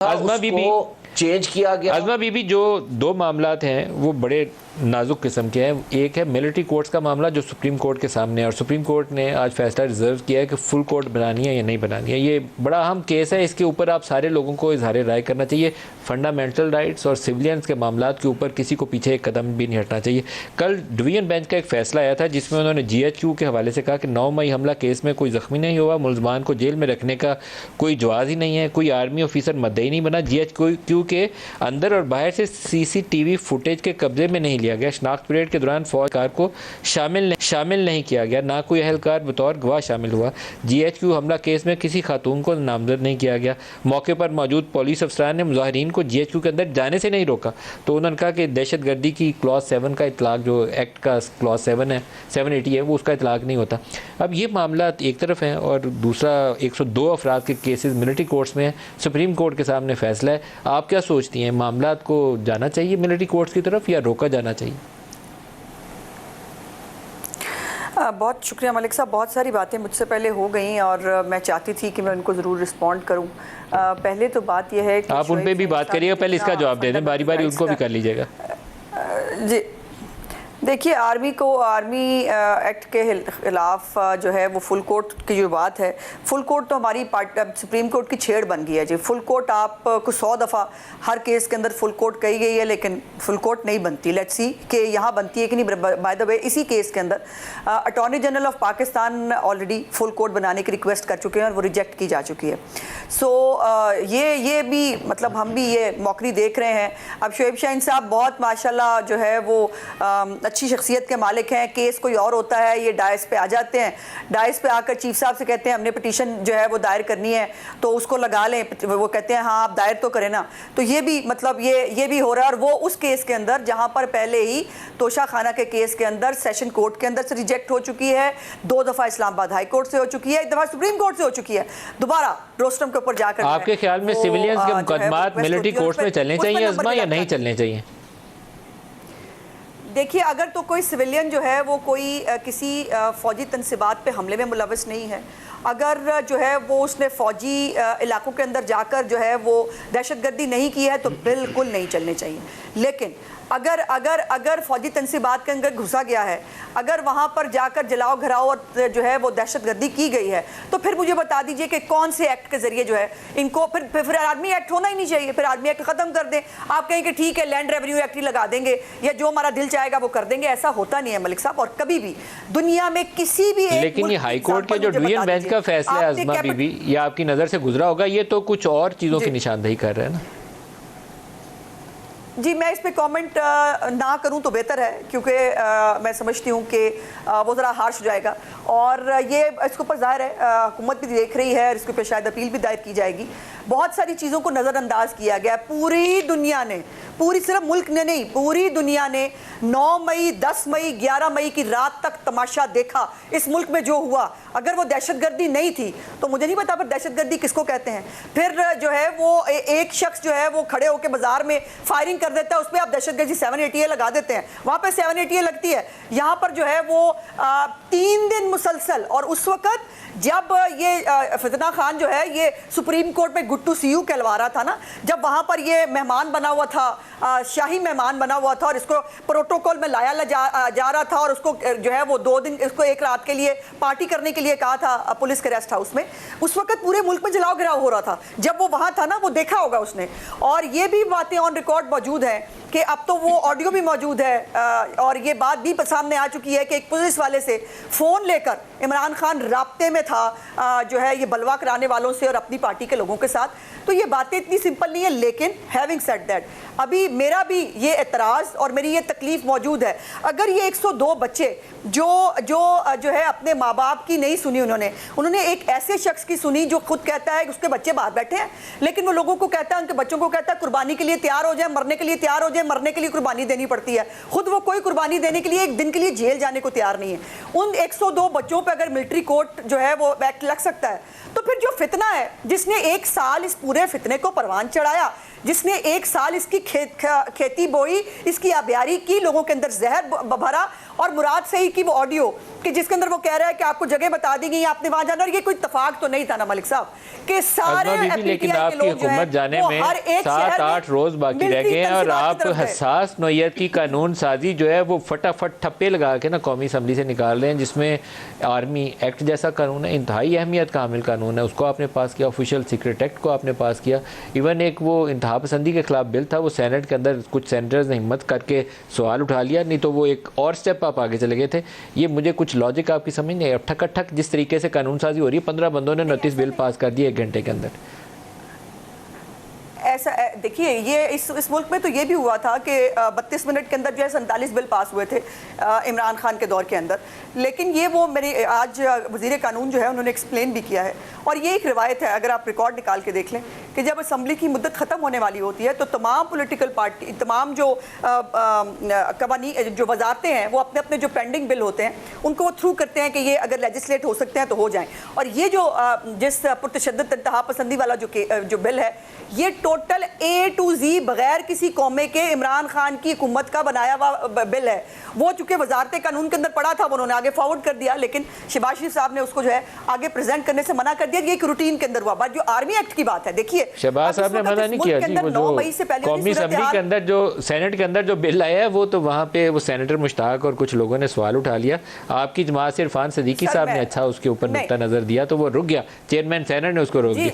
آزما be be change کیا گیا. آزما بی بی جو دو معاملات ہیں وہ بڑے نازک قسم کے ہیں. ایک ہے ملٹری کورٹس کا معاملہ جو سپریم کورٹ کے سامنے ہے، اور سپریم کورٹ نے آج فیصلہ ریزرو کیا ہے کہ فل کورٹ بنانی ہے یا نہیں بنانی ہے. یہ بڑا اہم کیس ہے، اس کے اوپر آپ سارے لوگوں کو اظہار رائے کرنا چاہیے. فنڈامنٹل رائٹس اور سویلینز کے معاملات کے اوپر کسی کو پیچھے ایک قدم بھی نہیں ہٹنا چاہیے. کل ڈویژن بینچ کا ایک فیصلہ آیا تھا جس میں انہوں نے جی ایچ کیو کے حوالے سے کہا کہ 9 مئی حملہ کیس میں کوئی زخمی نہیں ہوا، ملزمان کو جیل میں رکھنے کا کوئی جواز ہی نہیں ہے، کوئی آرمی آفیسر مدعی نہیں بنا. جی ایچ کیو کے اندر اور باہر سے سی سی ٹی وی فوٹیج کے قبضے میں نہیں لیا گیا. شناخت پریڈ کے دوران فوج کار کو شامل نہیں کیا گیا، نہ کوئی اہلکار بطور گواہ شامل ہوا. جی ایچ کیو حملہ کیس میں کسی خاتون کو نامزد نہیں کیا گیا. موقع پر موجود پولیس افسران نے مظاہرین کو جی ایچ کیو کے اندر جانے سے نہیں روکا. تو انہوں نے کہا کہ دہشت گردی کی کلاس 7 کا اطلاق، جو ایکٹ کا کلاس 7 ہے 780 ہے، وہ اس کا اطلاق نہیں ہوتا. اب یہ معاملات ایک طرف ہیں اور دوسرا 102 افراد کے کیسز ملٹری کورٹس میں ہیں. سپریم کورٹ کے سامنے فیصلہ ہے. آپ کیا سوچتی ہیں، معاملات کو جانا چاہیے ملٹری کورٹس کی طرف یا روکا جانا چاہیے؟ بہت شکریہ ملک صاحب. بہت ساری باتیں مجھ سے پہلے ہو گئیں اور میں چاہتی تھی کہ میں ان کو ضرور رسپونڈ کروں. پہلے تو بات یہ ہے کہ آپ ان پہ بھی بات کریے گا، پہلے اس کا جواب دے دیں، باری باری ان کو بھی کر لیجیے گا. جی دیکھیے، آرمی ایکٹ کے خلاف جو ہے وہ فل کورٹ کی جو بات ہے، فل کورٹ تو ہماری سپریم کورٹ کی چھیڑ بن گئی ہے. جی فل کورٹ آپ کو 100 دفعہ ہر کیس کے اندر فل کورٹ کہی گئی ہے، لیکن فل کورٹ نہیں بنتی. لیٹس سی کہ یہاں بنتی ہے کہ نہیں. بائی دا وے اسی کیس کے اندر attorney general of Pakistan already full court بنانے کی ریکویسٹ کر چکے ہیں اور وہ ریجیکٹ کی جا چکی ہے. سو یہ بھی مطلب ہم بھی یہ موقری دیکھ رہے ہیں. اب شعیب شاہین صاحب بہت ماشاءاللہ جو ہے وہ اچھی شخصیت کے مالک ہیں. کیس کوئی اور ہوتا ہے، یہ ڈائس پہ آ جاتے ہیں، ڈائس پہ آ کر چیف صاحب سے کہتے ہیں ہم نے پٹیشن جو ہے وہ دائر کرنی ہے تو اس کو لگا لیں. وہ کہتے ہیں ہاں آپ دائر تو کریں نا. تو یہ بھی مطلب یہ بھی ہو رہا ہے. اور وہ اس کیس کے اندر جہاں پر پہلے ہی توشہ خانہ کے کیس کے اندر سیشن کورٹ کے اندر سے ریجیکٹ ہو چکی ہے، 2 دفعہ اسلام آباد ہائی کورٹ سے ہو چکی ہے، 1 دفعہ سپریم کورٹ سے ہو چکی ہے، دوبارہ روسٹرم کے اوپر جا کر. آپ کے خیال میں سویلینز کے مقدمات ملٹری کورٹس میں چلنے چاہیے ازما یا نہیں چلنے چاہیے؟ دیکھیے، اگر تو کوئی سویلین جو ہے وہ کوئی کسی فوجی تنصیبات پہ حملے میں ملوث نہیں ہے، اگر جو ہے وہ اس نے فوجی علاقوں کے اندر جا کر جو ہے وہ دہشت گردی نہیں کی ہے تو بالکل نہیں چلنے چاہیے. لیکن اگر فوجی تنصیبات کے اندر گھسا گیا ہے، اگر وہاں پر جا کر جلاؤ گھراؤ اور جو ہے وہ دہشت گردی کی گئی ہے، تو پھر مجھے بتا دیجئے کہ کون سے ایکٹ کے ذریعے جو ہے ان کو پھر آرمی ایکٹ ہونا ہی نہیں چاہیے. پھر آرمی ایکٹ ختم کر دیں. آپ کہیں کہ ٹھیک ہے لینڈ ریونیو ایکٹ ہی لگا دیں گے یا جو ہمارا دل چاہے گا وہ کر دیں گے. ایسا ہوتا نہیں ہے ملک صاحب، اور کبھی بھی دنیا میں کسی بھی ایک. لیکن یہ ہائی کورٹ کے جو ڈویژن بینچ کا فیصلہ ہے ازما بی بی، یہ آپ کی نظر سے گزرا ہوگا، یہ تو کچھ اور چیزوں کی نشاندہی کر رہے ہیں نا؟ جی میں اس پہ کامنٹ نہ کروں تو بہتر ہے، کیونکہ میں سمجھتی ہوں کہ وہ ذرا ہارش ہو جائے گا. اور یہ اس کے اوپر ظاہر ہے حکومت بھی دیکھ رہی ہے اور اس کے اوپر شاید اپیل بھی دائر کی جائے گی. بہت ساری چیزوں کو نظر انداز کیا گیا. پوری دنیا نے، پوری صرف ملک نے نہیں، پوری دنیا نے 9 مئی 10 مئی 11 مئی کی رات تک تماشا دیکھا اس ملک میں جو ہوا. اگر وہ دہشت گردی نہیں تھی تو مجھے نہیں پتا پھر دہشت گردی کس کو کہتے ہیں. پھر جو ہے وہ ایک شخص جو ہے وہ کھڑے ہو کے بازار میں فائرنگ کر دیتا ہے، اس پہ آپ دہشت گردی 780 لگا دیتے ہیں. وہاں پہ 780 لگتی ہے، یہاں پر جو ہے وہ 3 دن مسلسل. اور اس وقت جب یہ فتنہ خان جو ہے یہ سپریم کورٹ میں گڈ ٹو سی یو کہلوا رہا تھا نا، جب وہاں پر یہ مہمان بنا ہوا تھا، شاہی مہمان بنا ہوا تھا، اور اس کو پروٹوکول میں لایا جا رہا تھا، اور اس کو جو ہے وہ 2 دن اس کو 1 رات کے لیے پارٹی کرنے کے لیے کہا تھا پولیس کے ریسٹ ہاؤس میں. اس وقت پورے ملک میں جلاؤ گھراؤ ہو رہا تھا. جب وہ وہاں تھا نا، وہ دیکھا ہوگا اس نے. اور یہ بھی باتیں آن ریکارڈ موجود ہیں کہ اب تو وہ آڈیو بھی موجود ہے، اور یہ بات بھی سامنے آ چکی ہے کہ ایک پولیس والے سے فون لے کر عمران خان رابطے میں تھا جو ہے یہ بلوا کرانے والوں سے اور اپنی پارٹی کے لوگوں کے ساتھ. تو یہ باتیں اتنی سمپل نہیں ہیں. لیکن ہیونگ سیڈ دیٹ، ابھی میرا بھی یہ اعتراض اور میری یہ تکلیف موجود ہے. اگر یہ 102 بچے جو ہے اپنے ماں باپ کی نہیں سنی، انہوں نے ایک ایسے شخص کی سنی جو خود کہتا ہے کہ اس کے بچے باہر بیٹھے ہیں، لیکن وہ لوگوں کو کہتا ہے، ان کے بچوں کو کہتا ہے قربانی کے لیے تیار ہو جائیں، مرنے کے لیے تیار ہو جائیں. مرنے کے لیے قربانی دینی پڑتی ہے. خود وہ کوئی قربانی دینے کے لیے 1 دن کے لیے جیل جانے کو تیار نہیں ہے. ان 102 بچوں پہ اگر ملٹری کورٹ جو ہے وہ ایکٹ لگ سکتا ہے، تو پھر جو فتنہ ہے جس نے 1 سال اس پورے فتنے کو پروان چڑھایا، جس نے 1 سال اس کی کھیتی بوئی، اس کی آبیاری کی، لوگوں کے اندر زہر بھرا، اور مراد صحیح کی وہ آڈیو کہ جس کے اندر وہ کہہ رہا ہے کہ آپ کو جگہ بتا دی گئی، آپ نے وہاں جانا، اور یہ کوئی اتفاق تو نہیں تھا نا ملک صاحب کہ سارے لیکن آپ کی حکومت جانے میں 7-8 روز باقی رہ گئے ہیں، اور آپ حساس نوعیت کی قانون سازی جو ہے وہ فٹافٹ ٹھپے لگا کے نا قومی اسمبلی سے نکال رہے ہیں، جس میں آرمی ایکٹ جیسا قانون ہے، انتہائی اہمیت کا حامل قانون ہے، اس کو آپ نے پاس کیا، آفیشیل سیکرٹ ایکٹ کو آپ نے پاس کیا، ایون ایک وہ انتہا پسندی کے خلاف بل تھا، وہ سینٹ کے اندر کچھ سینیٹرز نے ہمت کر کے سوال اٹھا لیا، نہیں تو وہ ایک اور سٹیپ آپ آگے چلے گئے تھے۔ یہ مجھے کچھ لاجک آپ کی سمجھ نہیں ہے، ٹھک ٹھک جس طریقے سے قانون سازی ہو رہی ہے، 15 بندوں نے 29 بل پاس کر دیے 1 گھنٹے کے اندر۔ ایسا دیکھیے، یہ اس ملک میں تو یہ بھی ہوا تھا کہ 32 منٹ کے اندر جو ہے 47 بل پاس ہوئے تھے عمران خان کے دور کے اندر، لیکن یہ وہ میرے آج وزیر قانون جو ہے انہوں نے ایکسپلین بھی کیا ہے، اور یہ ایک روایت ہے، اگر آپ ریکارڈ نکال کے دیکھ لیں کہ جب اسمبلی کی مدت ختم ہونے والی ہوتی ہے تو تمام پولیٹیکل پارٹی، تمام جو قوانین، جو وزارتیں ہیں، وہ اپنے اپنے جو پینڈنگ بل ہوتے ہیں ان کو وہ تھرو کرتے ہیں کہ یہ اگر لیجسلیٹ ہو سکتے ہیں تو ہو جائیں، اور یہ جو جس پرتشدد انتہا پسندی والا جو بل ہے، یہ ٹوٹل A to Z بغیر کسی قومے کے عمران خان کی حکومت کا بنایا ہوا بل ہے۔ وہ چونکہ وزارت قانون کے اندر پڑا تھا، وہ انہوں نے آگے فارورڈ کر دیا، لیکن شہباز شریف صاحب نے اس کو جو ہے آگے پریزنٹ کرنے سے منع کر دیا۔ یہ ایک روٹین کے اندر ہوا۔ بات جو آرمی ایکٹ کی بات ہے، دیکھیے شہباز صاحب نے منع نہیں کیا جی، وہ جو قومی اسمبلی کے اندر جو سینٹ کے اندر جو بل آیا ہے، وہ تو وہاں پہ وہ سینیٹر مشتاق اور کچھ لوگوں نے سوال اٹھا لیا، آپ کی جماعت سے عرفان صدیقی صاحب نے اچھا اس کے اوپر نقطہ نظر دیا تو وہ رک گیا، چیئرمین سینٹ نے اس کو روک دیا۔